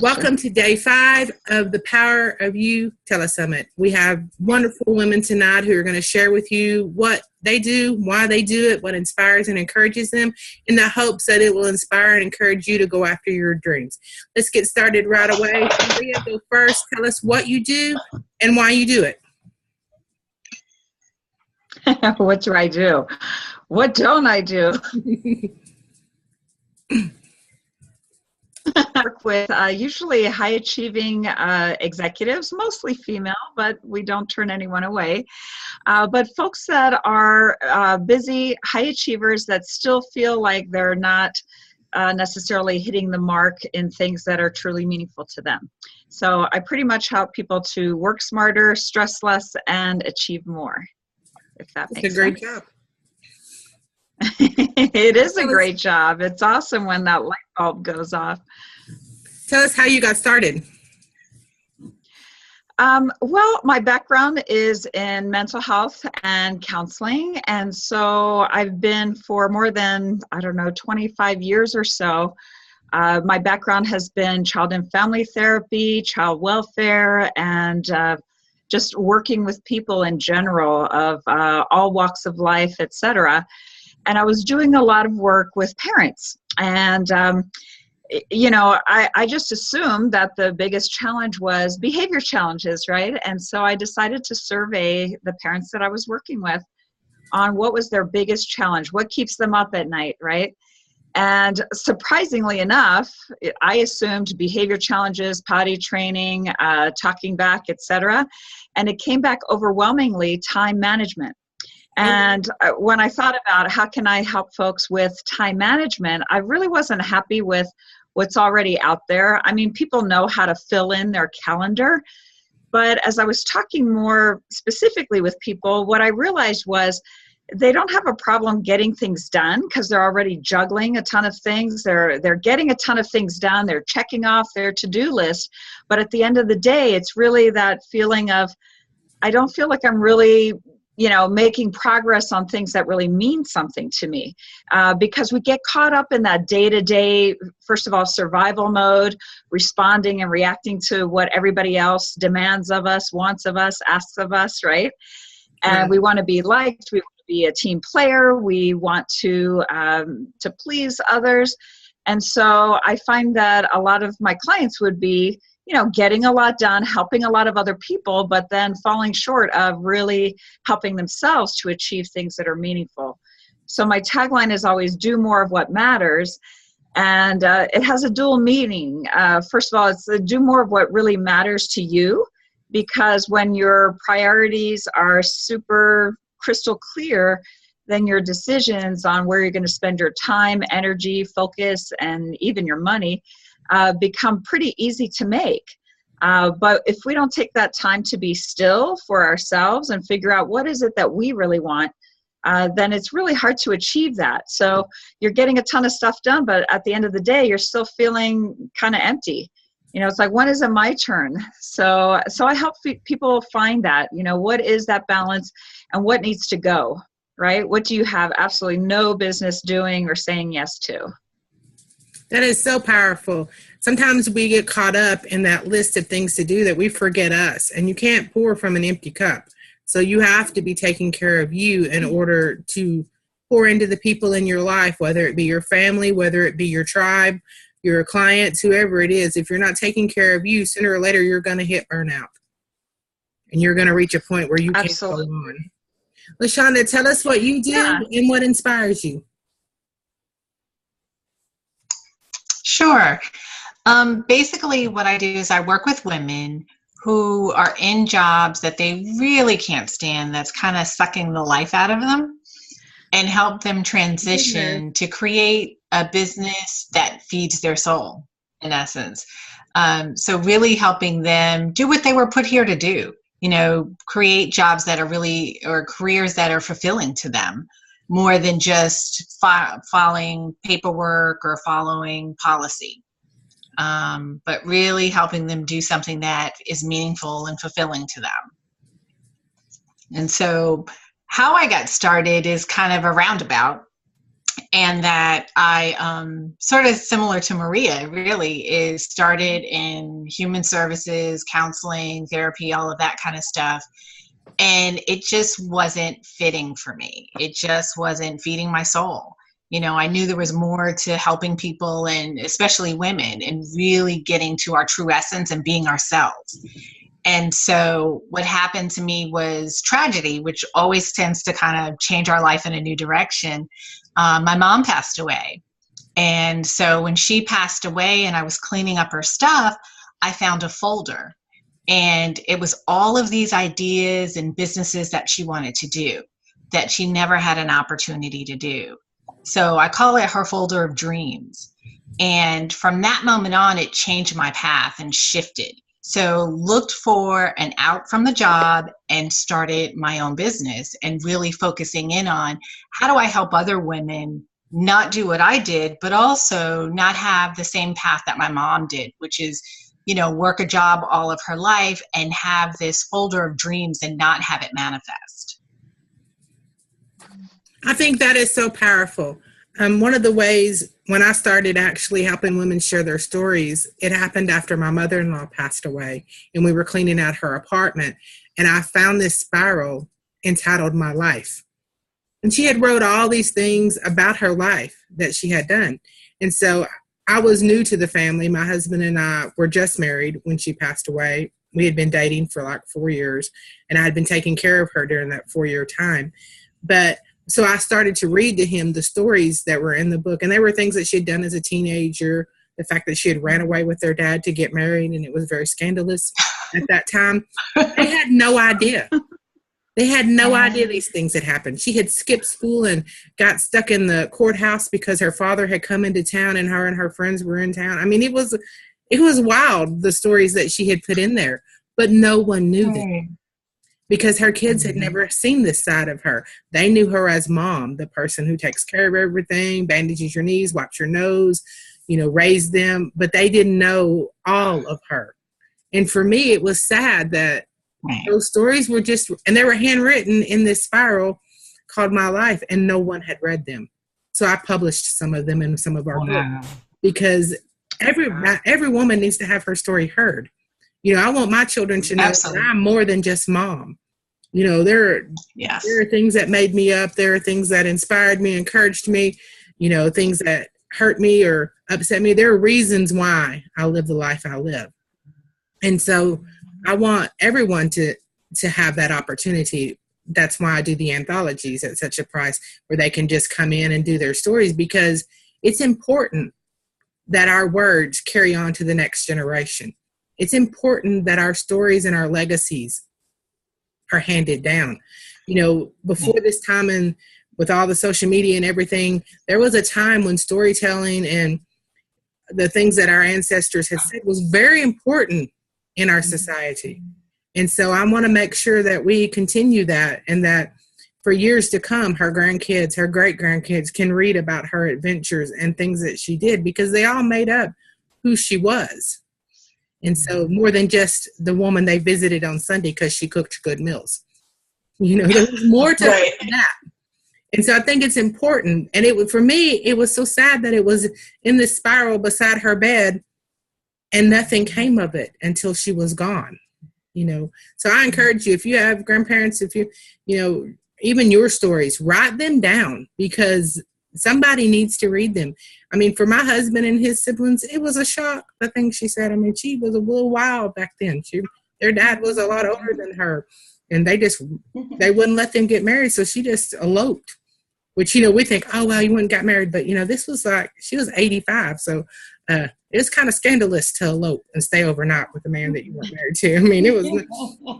Welcome to day 5 of the Power of You Telesummit. We have wonderful women tonight who are going to share with you what they do, why they do it, what inspires and encourages them, in the hopes that it will inspire and encourage you to go after your dreams. Let's get started right away. Maria, go first. Tell us what you do and why you do it. What do I do? What don't I do? I work with usually high-achieving executives, mostly female, but we don't turn anyone away. But folks that are busy, high achievers that still feel like they're not necessarily hitting the mark in things that are truly meaningful to them. So I pretty much help people to work smarter, stress less, and achieve more, if that makes sense. It's a great job. It is a great job. It's awesome when that light bulb goes off. Tell us how you got started. Well, my background is in mental health and counseling. And so I've been for more than, 25 years or so. My background has been child and family therapy, child welfare, and just working with people in general of all walks of life, etc. And I was doing a lot of work with parents. And, I just assumed that the biggest challenge was behavior challenges, right? And so I decided to survey the parents that I was working with on what was their biggest challenge, what keeps them up at night, right? And surprisingly enough, I assumed behavior challenges, potty training, talking back, etc. And it came back overwhelmingly time management. And when I thought about how can I help folks with time management, I really wasn't happy with what's already out there. I mean, people know how to fill in their calendar. But as I was talking more specifically with people, what I realized was they don't have a problem getting things done because they're already juggling a ton of things. They're getting a ton of things done. They're checking off their to-do list. But at the end of the day, it's really that feeling of, I don't feel like I'm really making progress on things that really mean something to me, because we get caught up in that day-to-day, first of all, survival mode, responding and reacting to what everybody else demands of us, wants of us, asks of us, right? And we want to be liked, we want to be a team player, we want to please others. And so I find that a lot of my clients would be getting a lot done, helping a lot of other people, but then falling short of really helping themselves to achieve things that are meaningful. So my tagline is always do more of what matters. And it has a dual meaning. First of all, it's do more of what really matters to you, because when your priorities are super crystal clear, then your decisions on where you're going to spend your time, energy, focus, and even your money become pretty easy to make. But if we don't take that time to be still for ourselves and figure out what is it that we really want, then it's really hard to achieve that. So you're getting a ton of stuff done, but at the end of the day, you're still feeling kind of empty. It's like, when is it my turn? So I help people find that, what is that balance and what needs to go, right? What do you have absolutely no business doing or saying yes to? That is so powerful. Sometimes we get caught up in that list of things to do that we forget us, and you can't pour from an empty cup. So you have to be taking care of you in order to pour into the people in your life, whether it be your family, whether it be your tribe, your clients, whoever it is. If you're not taking care of you, sooner or later, you're going to hit burnout, and you're going to reach a point where you can't go on. LaShonda, tell us what you do and what inspires you. Sure. Basically, what I do is I work with women who are in jobs that they really can't stand, that's kind of sucking the life out of them, and help them transition to create a business that feeds their soul, in essence. So really helping them do what they were put here to do, create jobs that are really, or careers that are fulfilling to them, more than just following paperwork or following policy, but really helping them do something that is meaningful and fulfilling to them. And so how I got started is kind of a roundabout. and that I sort of similar to Maria really is started in human services, counseling, therapy, all of that kind of stuff. And it just wasn't fitting for me. It just wasn't feeding my soul. You know, I knew there was more to helping people, and especially women, and really getting to our true essence and being ourselves. And so what happened to me was tragedy, which always tends to kind of change our life in a new direction. My mom passed away. And so when she passed away and I was cleaning up her stuff, I found a folder. And it was all of these ideas and businesses that she wanted to do that she never had an opportunity to do. So I call it her folder of dreams. And from that moment on, it changed my path and shifted. So looked for an out from the job and started my own business, and really focusing in on how do I help other women not do what I did, but also not have the same path that my mom did, which is, you know, work a job all of her life and have this folder of dreams and not have it manifest. I think that is so powerful. One of the ways when I started actually helping women share their stories, it happened after my mother-in-law passed away, and we were cleaning out her apartment, and I found this spiral entitled My Life. And she had wrote all these things about her life that she had done. And so I was new to the family. My husband and I were just married when she passed away. We had been dating for like 4 years, and I had been taking care of her during that 4-year time. But so I started to read to him the stories that were in the book, and they were things that she had done as a teenager, the fact that she had ran away with their dad to get married, and it was very scandalous at that time. They had no idea. They had no idea these things had happened. She had skipped school and got stuck in the courthouse because her father had come into town and her friends were in town. I mean, it was wild, the stories that she had put in there, but no one knew them because her kids had never seen this side of her. They knew her as mom, the person who takes care of everything, bandages your knees, wipes your nose, you know, raised them, but they didn't know all of her. And for me, it was sad that those stories were just, and they were handwritten in this spiral called My Life, and no one had read them. So I published some of them in some of our books, because every woman needs to have her story heard. You know, I want my children to know that I'm more than just mom. You know, there are things that made me up. There are things that inspired me, encouraged me, you know, things that hurt me or upset me. There are reasons why I live the life I live. And so I want everyone to have that opportunity. That's why I do the anthologies at such a price, where they can just come in and do their stories, because it's important that our words carry on to the next generation. It's important that our stories and our legacies are handed down. You know, before this time, and with all the social media and everything, there was a time when storytelling and the things that our ancestors had said was very important in our society. And so I want to make sure that we continue that, and that for years to come, her grandkids, her great-grandkids can read about her adventures and things that she did, because they all made up who she was. And so more than just the woman they visited on Sunday because she cooked good meals. You know, there was more to that. And so I think it's important. And for me, it was so sad that it was in this spiral beside her bed, and nothing came of it until she was gone. You know, so I encourage you, if you have grandparents, if you know, even your stories, write them down, because somebody needs to read them. I mean, for my husband and his siblings, it was a shock, the thing she said. I mean, she was a little wild back then. Their dad was a lot older than her, and they wouldn't let them get married. So she just eloped, which, you know, we think, oh, well, you wouldn't got married. But, you know, this was like, she was 85. So it was kind of scandalous to elope and stay overnight with a man that you weren't married to. I mean, it was,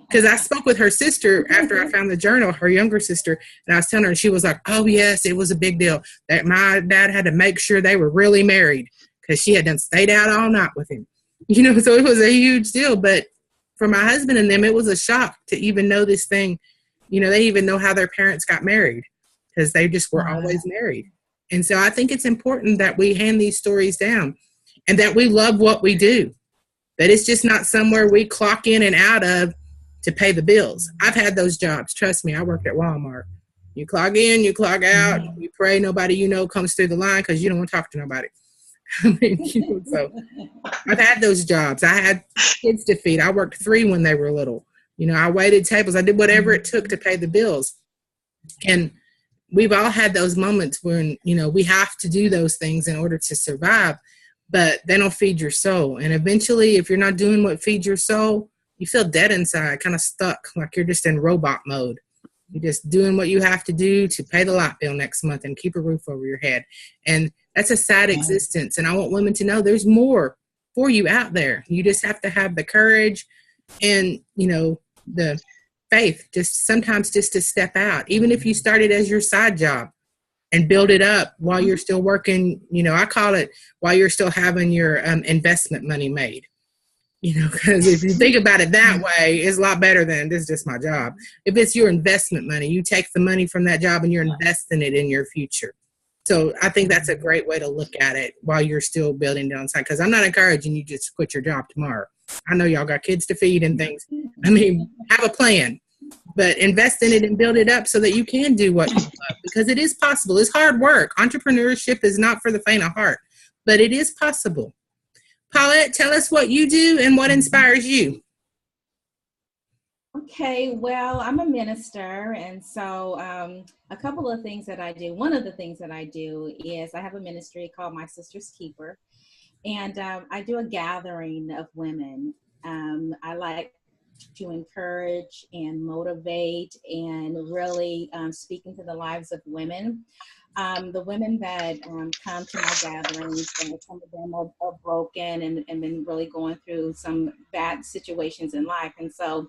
because I spoke with her sister after I found the journal, her younger sister, and I was telling her, and she was like, oh, yes, it was a big deal that my dad had to make sure they were really married, because she had done stayed out all night with him. You know, so it was a huge deal. But for my husband and them, it was a shock to even know this thing. You know, they even know how their parents got married, because they just were always married. And so I think it's important that we hand these stories down, and that we love what we do, that it's just not somewhere we clock in and out of to pay the bills. I've had those jobs. Trust me, I worked at Walmart. You clock in, you clock out, you pray nobody you know comes through the line because you don't want to talk to nobody. I mean, so I've had those jobs. I had kids to feed. I worked 3 when they were little. I waited tables. I did whatever it took to pay the bills. And we've all had those moments when, we have to do those things in order to survive, but they don't feed your soul. And eventually, if you're not doing what feeds your soul, you feel dead inside, kind of stuck, like you're just in robot mode. You're just doing what you have to do to pay the light bill next month and keep a roof over your head. And that's a sad existence. And I want women to know there's more for you out there. You just have to have the courage and, the faith, just sometimes just to step out, even if you started as your side job and build it up while you're still working. I call it while you're still having your investment money made. Because if you think about it that way, it's a lot better than this is just my job. If it's your investment money, you take the money from that job and you're investing it in your future. So I think that's a great way to look at it while you're still building downside. Because I'm not encouraging you just quit your job tomorrow. I know y'all got kids to feed and things. I mean, have a plan, but invest in it and build it up so that you can do what you love, because it is possible. It's hard work. Entrepreneurship is not for the faint of heart, but it is possible. Paulette, tell us what you do and what inspires you. Okay, well, I'm a minister, and so a couple of things that I do. One of the things that I do is I have a ministry called My Sister's Keeper, and I do a gathering of women. I like to encourage and motivate and really speak into the lives of women. The women that come to my gatherings, some of them are broken and been really going through some bad situations in life. And so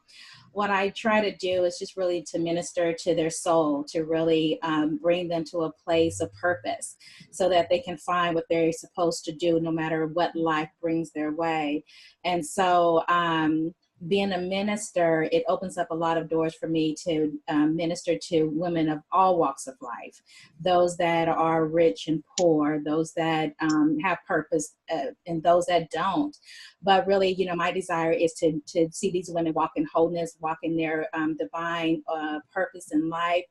what I try to do is just really to minister to their soul, to really bring them to a place of purpose so that they can find what they're supposed to do no matter what life brings their way. And so being a minister, it opens up a lot of doors for me to minister to women of all walks of life, those that are rich and poor, those that have purpose, and those that don't. But really, my desire is to see these women walk in wholeness, walk in their divine purpose in life.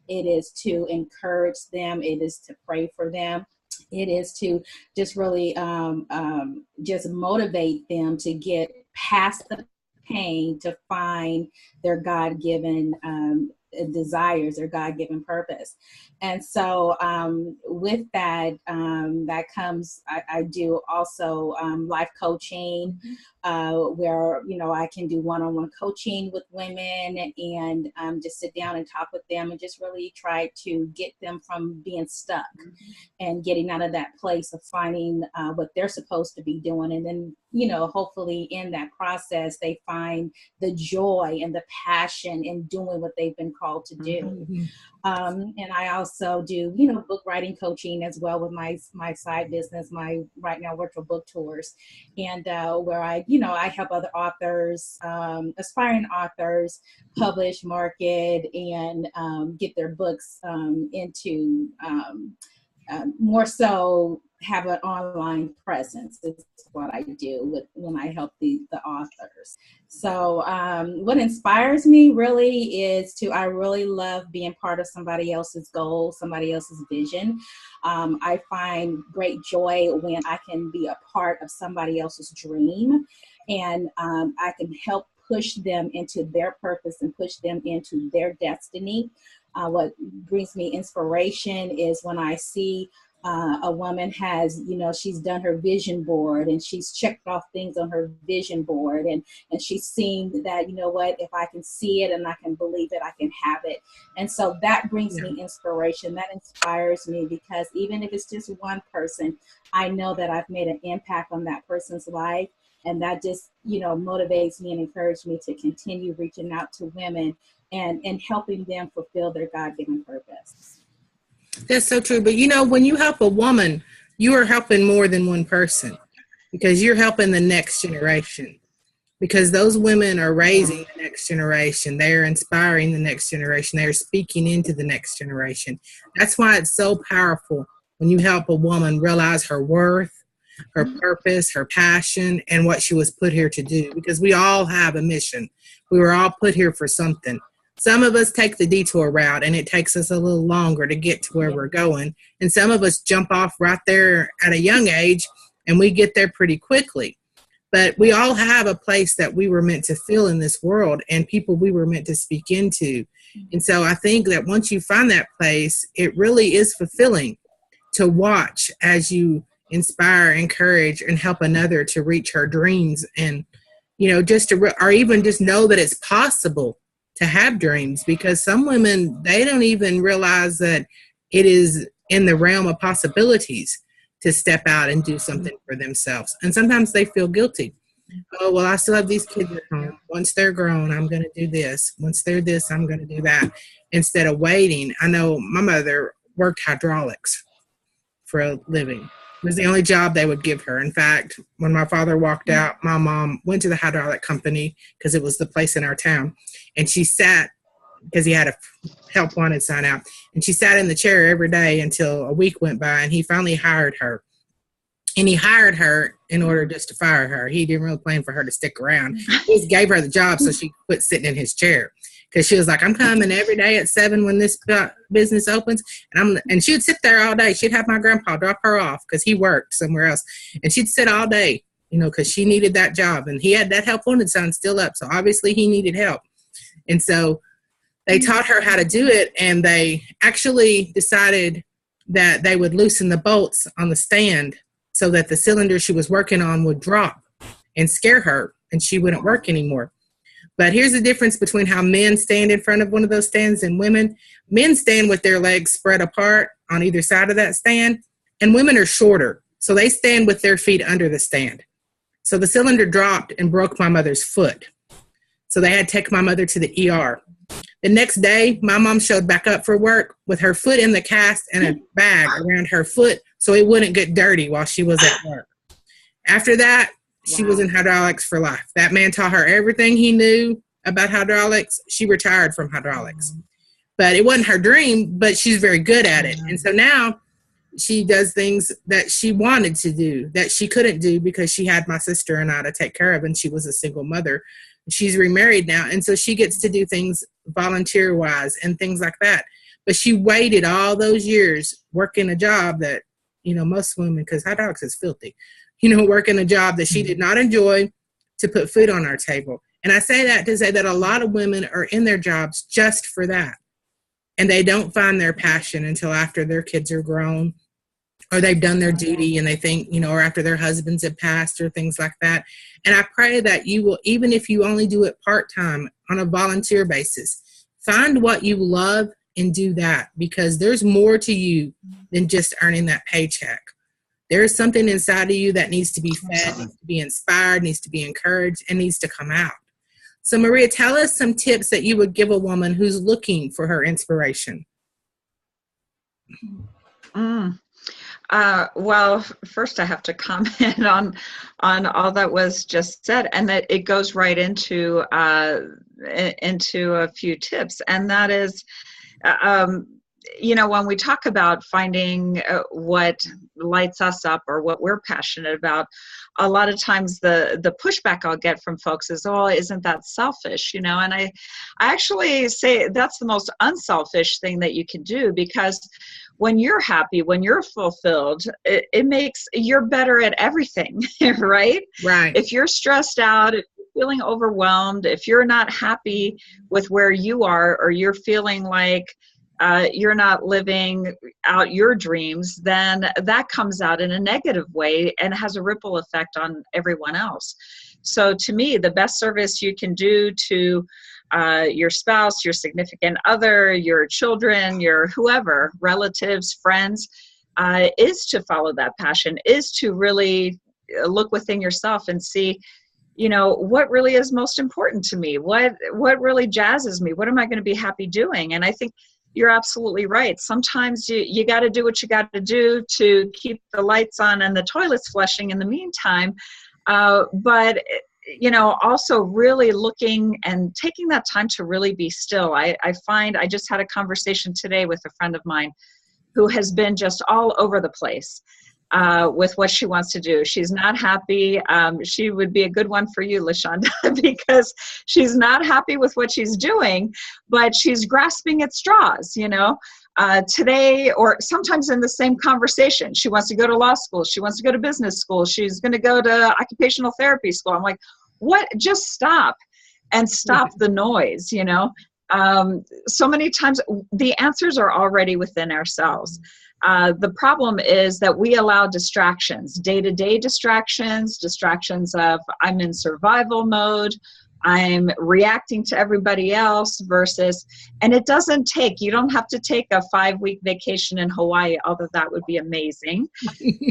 It is to encourage them. It is to pray for them. It is to just really just motivate them to get past the pain to find their God-given desires, their God-given purpose. And so with that, that comes, I do also life coaching, where, I can do one-on-one coaching with women and just sit down and talk with them and just really try to get them from being stuck and getting out of that place of finding what they're supposed to be doing. And then, hopefully in that process, they find the joy and the passion in doing what they've been called to do. And I also do, book writing coaching as well with my side business, my right now virtual book tours, and where I help other authors, aspiring authors, publish, market, and get their books into more so have an online presence. Is what I do when I help the authors. So what inspires me really is I really love being part of somebody else's goal, somebody else's vision. I find great joy when I can be a part of somebody else's dream, and I can help push them into their purpose and push them into their destiny. What brings me inspiration is when I see a woman has, she's done her vision board and she's checked off things on her vision board, and she's seen that, if I can see it and I can believe it, I can have it. And so that brings me inspiration. That inspires me, because even if it's just one person, I know that I've made an impact on that person's life. And that just, motivates me and encourages me to continue reaching out to women and helping them fulfill their God-given purpose. That's so true. But when you help a woman, you are helping more than one person, because you're helping the next generation, because those women are raising the next generation. They're inspiring the next generation. They're speaking into the next generation. That's why it's so powerful when you help a woman realize her worth, her purpose, her passion, and what she was put here to do, because we all have a mission. We were all put here for something. Some of us take the detour route and it takes us a little longer to get to where we're going. And some of us jump off right there at a young age and we get there pretty quickly. But we all have a place that we were meant to fill in this world and people we were meant to speak into. And so I think that once you find that place, it really is fulfilling to watch as you inspire, encourage, and help another to reach her dreams. And, you know, or even just know that it's possible to have dreams, because some women, they don't even realize that it is in the realm of possibilities to step out and do something for themselves. And sometimes they feel guilty. Oh, well, I still have these kids at home. Once they're grown, I'm going to do this. Once they're this, I'm going to do that. Instead of waiting. I know my mother worked hydraulics for a living. It was the only job they would give her. In fact, when my father walked out, my mom went to the hydraulic company because it was the place in our town. And she sat, because he had a help wanted sign out, and she sat in the chair every day until a week went by, and he finally hired her. And he hired her in order just to fire her. He didn't really plan for her to stick around. He just gave her the job so she could quit sitting in his chair. Because she was like, I'm coming every day at 7 when this business opens. And she would sit there all day. She'd have my grandpa drop her off because he worked somewhere else. And she'd sit all day, you know, because she needed that job. And he had that help wanted sign still up. So obviously he needed help. And so they taught her how to do it. And they actually decided that they would loosen the bolts on the stand so that the cylinder she was working on would drop and scare her and she wouldn't work anymore. But here's the difference between how men stand in front of one of those stands and women. Men stand with their legs spread apart on either side of that stand, and women are shorter. So they stand with their feet under the stand. So the cylinder dropped and broke my mother's foot. So they had to take my mother to the ER. The next day, my mom showed back up for work with her foot in the cast and a bag around her foot so it wouldn't get dirty while she was at work. After that, she was in hydraulics for life. That man taught her everything he knew about hydraulics. She retired from hydraulics. But it wasn't her dream, but she's very good at it. And so now she does things that she wanted to do that she couldn't do because she had my sister and I to take care of, and she was a single mother. She's remarried now, and so she gets to do things volunteer-wise and things like that. But she waited all those years working a job that, you know, most women, because hydraulics is filthy, you know, working a job that she did not enjoy to put food on our table. And I say that to say that a lot of women are in their jobs just for that. And they don't find their passion until after their kids are grown or they've done their duty and they think, you know, or after their husbands have passed or things like that. And I pray that you will, even if you only do it part-time on a volunteer basis, find what you love and do that, because there's more to you than just earning that paycheck. There is something inside of you that needs to be fed, needs to be inspired, needs to be encouraged, and needs to come out. So Maria, tell us some tips that you would give a woman who's looking for her inspiration. Well, first I have to comment on all that was just said, and that it goes right into a few tips, and that is, you know, when we talk about finding what lights us up or what we're passionate about, a lot of times the pushback I'll get from folks is, oh, isn't that selfish? You know, and I actually say that's the most unselfish thing that you can do, because when you're happy, when you're fulfilled, it makes, you're better at everything, right? Right. If you're stressed out, if you're feeling overwhelmed, if you're not happy with where you are, or you're feeling like you're not living out your dreams, then that comes out in a negative way and has a ripple effect on everyone else. So to me, the best service you can do to your spouse, your significant other, your children, your whoever, relatives, friends, is to follow that passion, is to really look within yourself and see, you know, what really is most important to me? What really jazzes me? What am I going to be happy doing? And I think you're absolutely right. Sometimes you got to do what you got to do to keep the lights on and the toilets flushing in the meantime. But you know, also really looking and taking that time to really be still. I find, I just had a conversation today with a friend of mine who has been just all over the place. with what she wants to do. She's not happy. She would be a good one for you, LaShonda, because she's not happy with what she's doing, but she's grasping at straws, today, or sometimes in the same conversation. She wants to go to law school. She wants to go to business school. She's going to go to occupational therapy school. I'm like, what? Just stop and stop the noise, So many times the answers are already within ourselves. The problem is that we allow distractions, day-to-day distractions of I'm in survival mode, I'm reacting to everybody else versus, and it doesn't take, you don't have to take a 5-week vacation in Hawaii, although that would be amazing.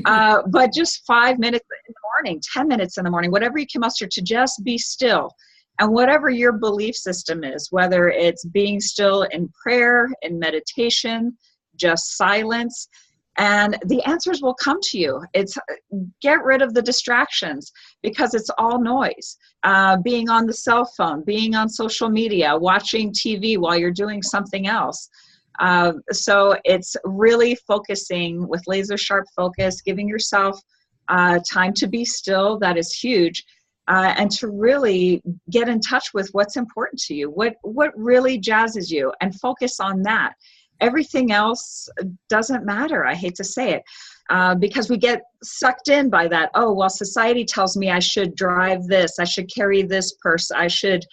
But just 5 minutes in the morning, 10 minutes in the morning, whatever you can muster to just be still. And whatever your belief system is, whether it's being still in prayer, in meditation, just silence, and the answers will come to you. It's get rid of the distractions because it's all noise. Being on the cell phone, being on social media, watching TV while you're doing something else. So it's really focusing with laser sharp focus, giving yourself time to be still. That is huge. And to really get in touch with what's important to you, what really jazzes you, and focus on that. Everything else doesn't matter. I hate to say it, because we get sucked in by that. Oh, well, society tells me I should drive this, I should carry this purse, I should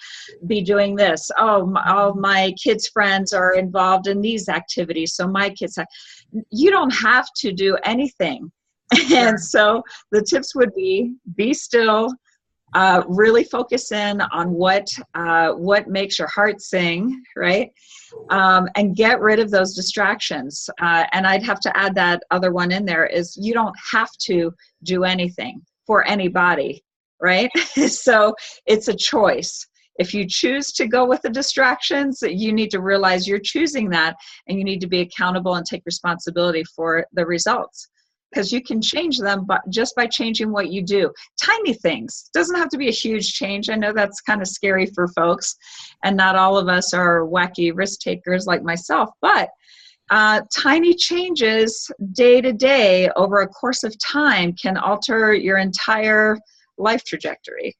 be doing this. Oh, all my kids' friends are involved in these activities, so my kids have. You don't have to do anything. And so the tips would be still. Really focus in on what makes your heart sing, right? And get rid of those distractions. And I'd have to add that other one in there is you don't have to do anything for anybody, right? So it's a choice. If you choose to go with the distractions, you need to realize you're choosing that, and you need to be accountable and take responsibility for the results. Because you can change them just by changing what you do. Tiny things. Doesn't have to be a huge change. I know that's kind of scary for folks, and not all of us are wacky risk takers like myself, but tiny changes day to day over a course of time can alter your entire life trajectory.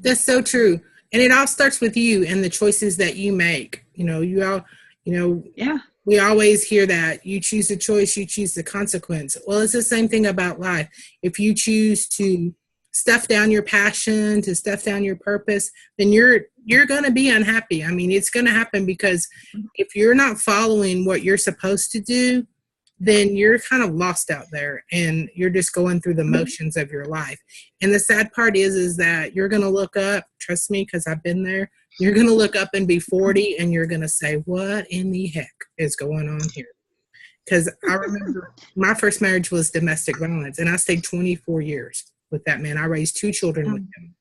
That's so true. And it all starts with you and the choices that you make. Yeah. We always hear that you choose the choice, you choose the consequence. Well, it's the same thing about life. If you choose to stuff down your passion, to stuff down your purpose, then you're going to be unhappy. I mean, it's going to happen because if you're not following what you're supposed to do, then you're kind of lost out there and you're just going through the motions of your life. And the sad part is that you're going to look up, trust me, because I've been there. You're going to look up and be 40 and you're going to say, what in the heck is going on here? Because I remember my first marriage was domestic violence, and I stayed 24 years with that man. I raised 2 children with him.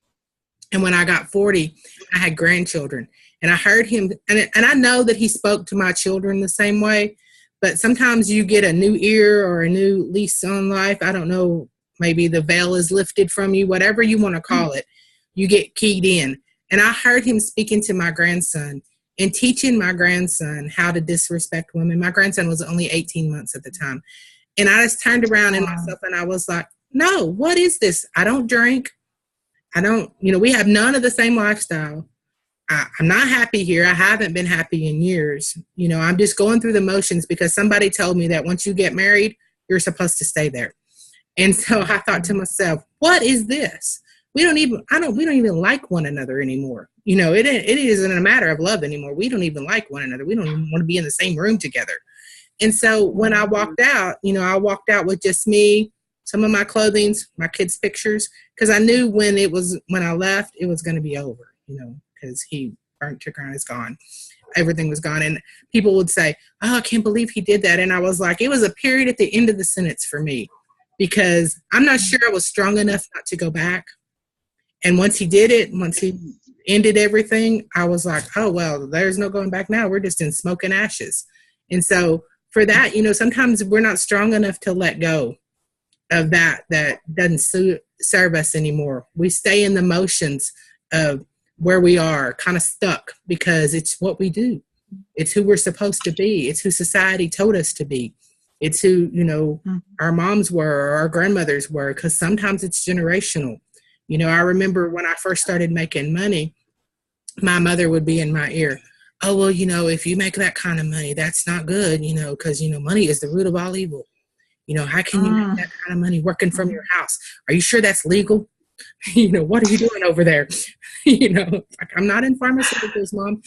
And when I got 40, I had grandchildren. And I heard him, and I know that he spoke to my children the same way, but sometimes you get a new ear or a new lease on life. I don't know, maybe the veil is lifted from you, whatever you want to call it. You get keyed in. And I heard him speaking to my grandson and teaching my grandson how to disrespect women. My grandson was only 18 months at the time. And I just turned around in myself and I was like, no, what is this? I don't drink. We have none of the same lifestyle. I'm not happy here. I haven't been happy in years. I'm just going through the motions because somebody told me that once you get married, you're supposed to stay there. And so I thought to myself, what is this? We don't even like one another anymore. It isn't a matter of love anymore. We don't even like one another. We don't even want to be in the same room together. And so when I walked out, I walked out with just me, some of my clothing, my kids' pictures, because I knew when I left, it was going to be over, because he burnt to ground, is gone. Everything was gone. And people would say, oh, I can't believe he did that. And I was like, it was a period at the end of the sentence for me, because I'm not sure I was strong enough not to go back. And once he did it, once he ended everything, I was like, oh, well, there's no going back now. We're just in smoke and ashes. And so for that, sometimes we're not strong enough to let go of that doesn't serve us anymore. We stay in the motions of where we are, kind of stuck, because it's what we do. It's who we're supposed to be. It's who society told us to be. It's who, our moms were or our grandmothers were, because sometimes it's generational. I remember when I first started making money, my mother would be in my ear. Oh, well, if you make that kind of money, that's not good, because, money is the root of all evil. How can you make that kind of money working from your house? Are you sure that's legal? What are you doing over there? I'm not in pharmaceuticals, Mom.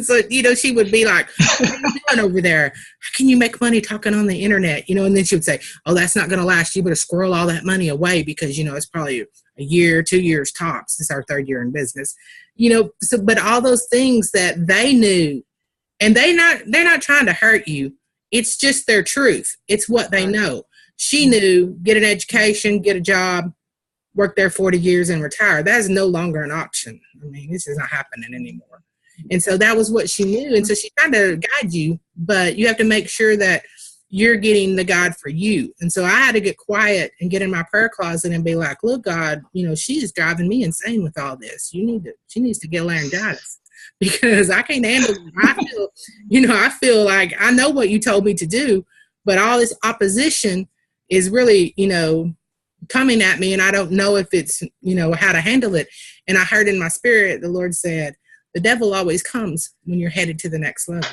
So, she would be like, what are you doing over there? How can you make money talking on the internet? And then she would say, oh, that's not going to last. You better squirrel all that money away because, it's probably a year, 2 years tops. This is our 3rd year in business. But all those things that they knew, and they're not trying to hurt you. It's just their truth. It's what they know. She knew, get an education, get a job, work there 40 years and retire. That is no longer an option. I mean, this is not happening anymore. And so that was what she knew. And so she tried to guide you, but you have to make sure that you're getting the God for you. And so I had to get quiet and get in my prayer closet and be like, look, God, she's driving me insane with all this. She needs to get laryngitis because I can't handle it. I feel like I know what you told me to do, but all this opposition is really, coming at me, and I don't know if it's, how to handle it. And I heard in my spirit, the Lord said, the devil always comes when you're headed to the next level.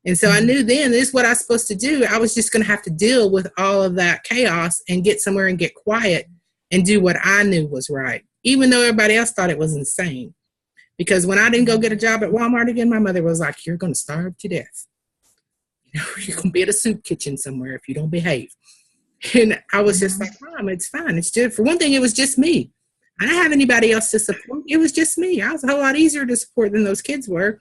And so I knew then this is what I was supposed to do. I was just going to have to deal with all of that chaos and get somewhere and get quiet and do what I knew was right, even though everybody else thought it was insane. Because when I didn't go get a job at Walmart again, my mother was like, you're going to starve to death. You're going to be at a soup kitchen somewhere if you don't behave. And I was just like, Mom, it's fine. It's just, for one thing, it was just me. I didn't have anybody else to support. It was just me. I was a whole lot easier to support than those kids were.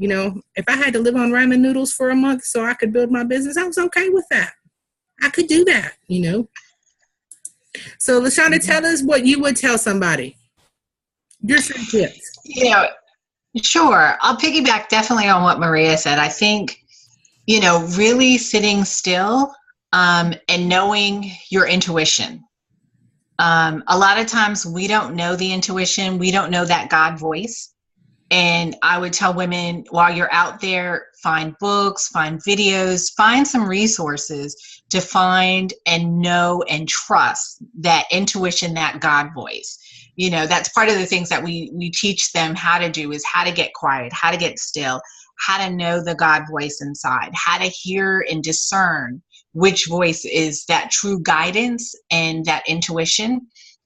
If I had to live on ramen noodles for a month so I could build my business, I was okay with that. I could do that, So, LaShonda, tell us what you would tell somebody. Your 3 tips. Sure. I'll piggyback definitely on what Maria said. I think, really sitting still and knowing your intuition. A lot of times we don't know the intuition. We don't know that God voice. And I would tell women, while you're out there, find books, find videos, find some resources to find and know and trust that intuition, that God voice. That's part of the things that we teach them how to do, is how to get quiet, how to get still, how to know the God voice inside, how to hear and discern which voice is that true guidance and that intuition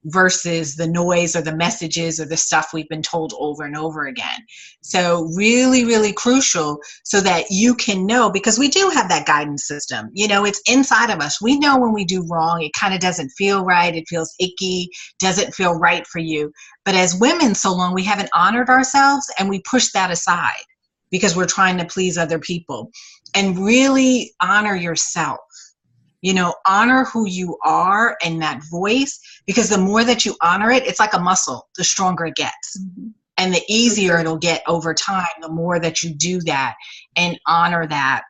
versus the noise or the messages or the stuff we've been told over and over again. So really, really crucial so that you can know, because we do have that guidance system. It's inside of us. We know when we do wrong, it kind of doesn't feel right. It feels icky, doesn't feel right for you. But as women, so long, we haven't honored ourselves and we push that aside because we're trying to please other people. And really honor yourself. Honor who you are and that voice, because the more that you honor it, it's like a muscle, the stronger it gets. And the easier it'll get over time, the more that you do that and honor that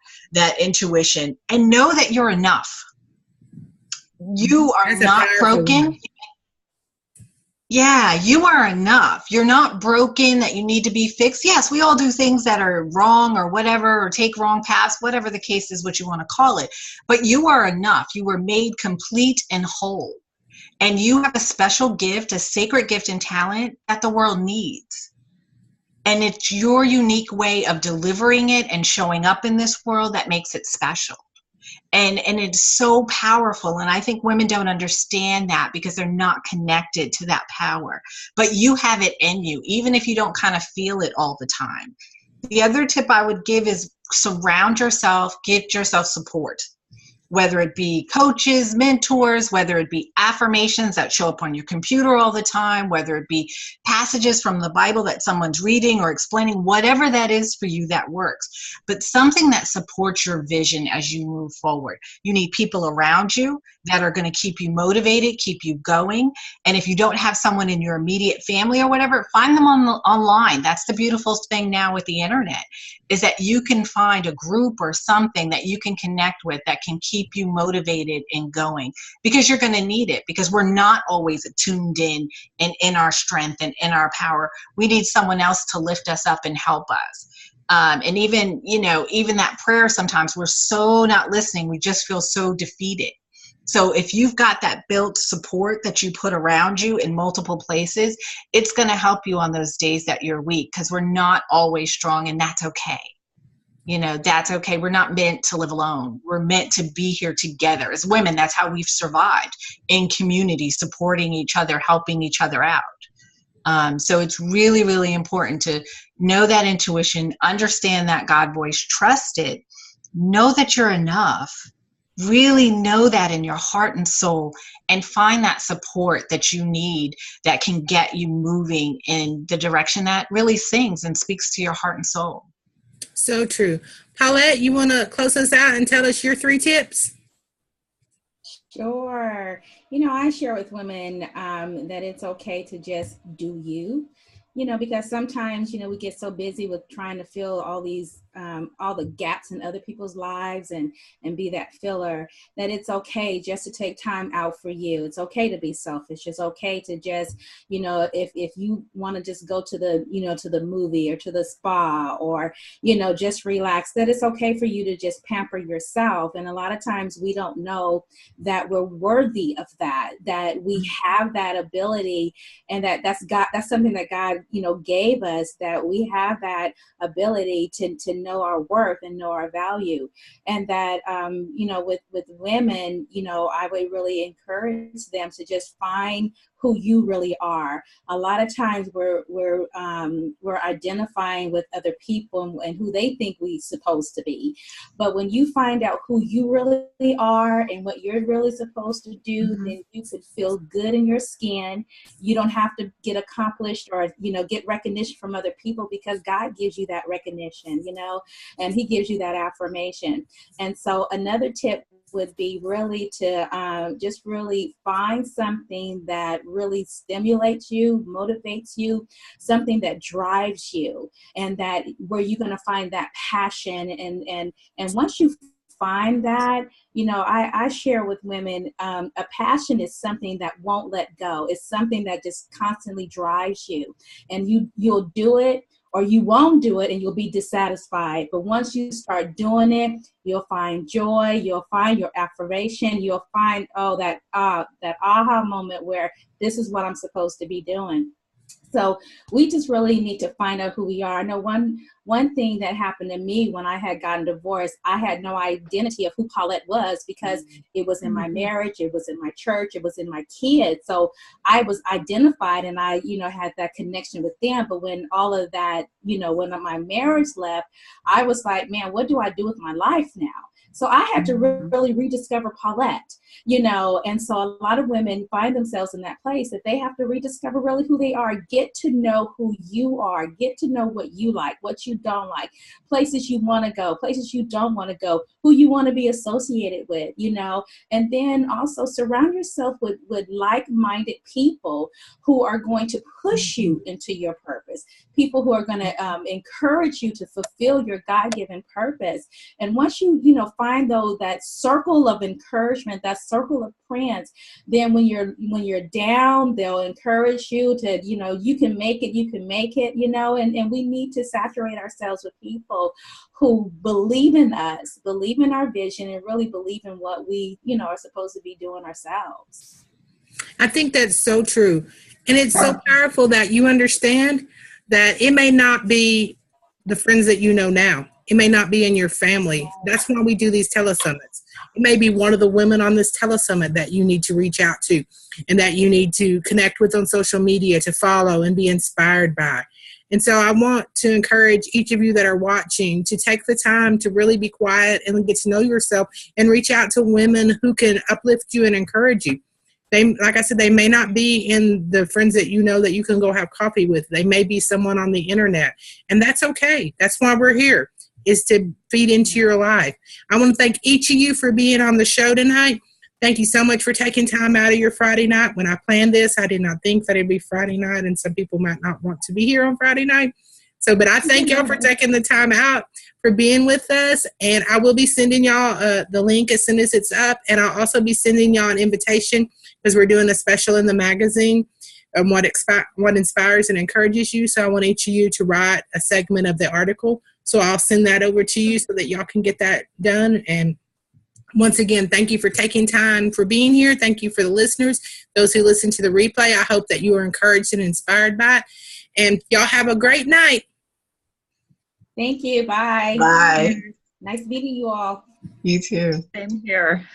intuition and know that you're enough. You are not broken. Yeah, you are enough. You're not broken, that you need to be fixed. Yes, we all do things that are wrong or whatever, or take wrong paths, whatever the case is, what you want to call it. But you are enough. You were made complete and whole. And you have a special gift, a sacred gift and talent that the world needs. And it's your unique way of delivering it and showing up in this world that makes it special. And it's so powerful. And I think women don't understand that because they're not connected to that power. But you have it in you, even if you don't kind of feel it all the time. The other tip I would give is surround yourself, get yourself support. Whether it be coaches, mentors, whether it be affirmations that show up on your computer all the time, whether it be passages from the Bible that someone's reading or explaining, whatever that is for you that works. But something that supports your vision as you move forward. You need people around you that are going to keep you motivated, keep you going. And if you don't have someone in your immediate family or whatever, find them online. That's the beautiful thing now with the internet, is that you can find a group or something that you can connect with that can keep you motivated and going, because you're going to need it, because we're not always tuned in and in our strength and in our power. We need someone else to lift us up and help us. And even, even that prayer, sometimes we're so not listening, we just feel so defeated. So if you've got that built support that you put around you in multiple places, it's going to help you on those days that you're weak, because we're not always strong, and that's okay. That's okay. We're not meant to live alone. We're meant to be here together. As women, that's how we've survived, in community, supporting each other, helping each other out. So it's really, really important to know that intuition, understand that God voice, trust it, know that you're enough, really know that in your heart and soul, and find that support that you need that can get you moving in the direction that really sings and speaks to your heart and soul. So true. Paulette, you want to close us out and tell us your 3 tips? Sure. I share with women that it's okay to just do you, because sometimes, we get so busy with trying to fill all the gaps in other people's lives and be that filler, that it's okay just to take time out for you. It's okay to be selfish. It's okay to just, if you want to just go to the, to the movie or to the spa, or, just relax, that it's okay for you to just pamper yourself. And a lot of times we don't know that we're worthy of that we have that ability, and that's something that God, gave us, that we have that ability to know our worth and know our value. And that, with women, I would really encourage them to just find who you really are. A lot of times we're identifying with other people and who they think we're supposed to be. But when you find out who you really are and what you're really supposed to do, then you could feel good in your skin. You don't have to get accomplished or, get recognition from other people, because God gives you that recognition, and He gives you that affirmation. And so another tip would be really to just really find something that really stimulates you, motivates you, something that drives you, and that where you're going to find that passion. And once you find that, I share with women, a passion is something that won't let go. It's something that just constantly drives you, and you'll do it, or you won't do it and you'll be dissatisfied. But once you start doing it, you'll find joy, you'll find your affirmation, you'll find, that aha moment where this is what I'm supposed to be doing. So we just really need to find out who we are. I know one thing that happened to me when I had gotten divorced, I had no identity of who Paulette was, because it was in my marriage, it was in my church, it was in my kids. So I was identified, and I, had that connection with them. But when all of that, when my marriage left, I was like, man, what do I do with my life now? So I had to really rediscover Paulette, and so a lot of women find themselves in that place that they have to rediscover really who they are, get to know who you are, get to know what you like, what you don't like, places you want to go, places you don't want to go, who you want to be associated with, and then also surround yourself with like-minded people who are going to push you into your purpose, people who are going to encourage you to fulfill your God-given purpose. And once you, find that circle of encouragement, that circle of friends, then when you're down, they'll encourage you to, you can make it, and we need to saturate ourselves with people who believe in us, believe in our vision, and really believe in what we, are supposed to be doing ourselves. I think that's so true. And it's so powerful that you understand that it may not be the friends that you know now. It may not be in your family. That's why we do these telesummits. It may be one of the women on this telesummit that you need to reach out to and that you need to connect with on social media, to follow and be inspired by. And so I want to encourage each of you that are watching to take the time to really be quiet and get to know yourself and reach out to women who can uplift you and encourage you. They, like I said, they may not be in the friends that you know that you can go have coffee with. They may be someone on the internet, and that's okay. That's why we're here, is to feed into your life. I want to thank each of you for being on the show tonight. Thank you so much for taking time out of your Friday night. When I planned this, I did not think that it'd be Friday night, and some people might not want to be here on Friday night. So, but I thank y'all for taking the time out, for being with us. And I will be sending y'all the link as soon as it's up. And I'll also be sending y'all an invitation, because we're doing a special in the magazine on what inspires and encourages you. So I want each of you to write a segment of the article So I'll send that over to you so that y'all can get that done. And once again, thank you for taking time for being here. Thank you for the listeners, those who listen to the replay. I hope that you are encouraged and inspired by it. And y'all have a great night. Thank you. Bye. Bye. Nice meeting you all. You too. Same here.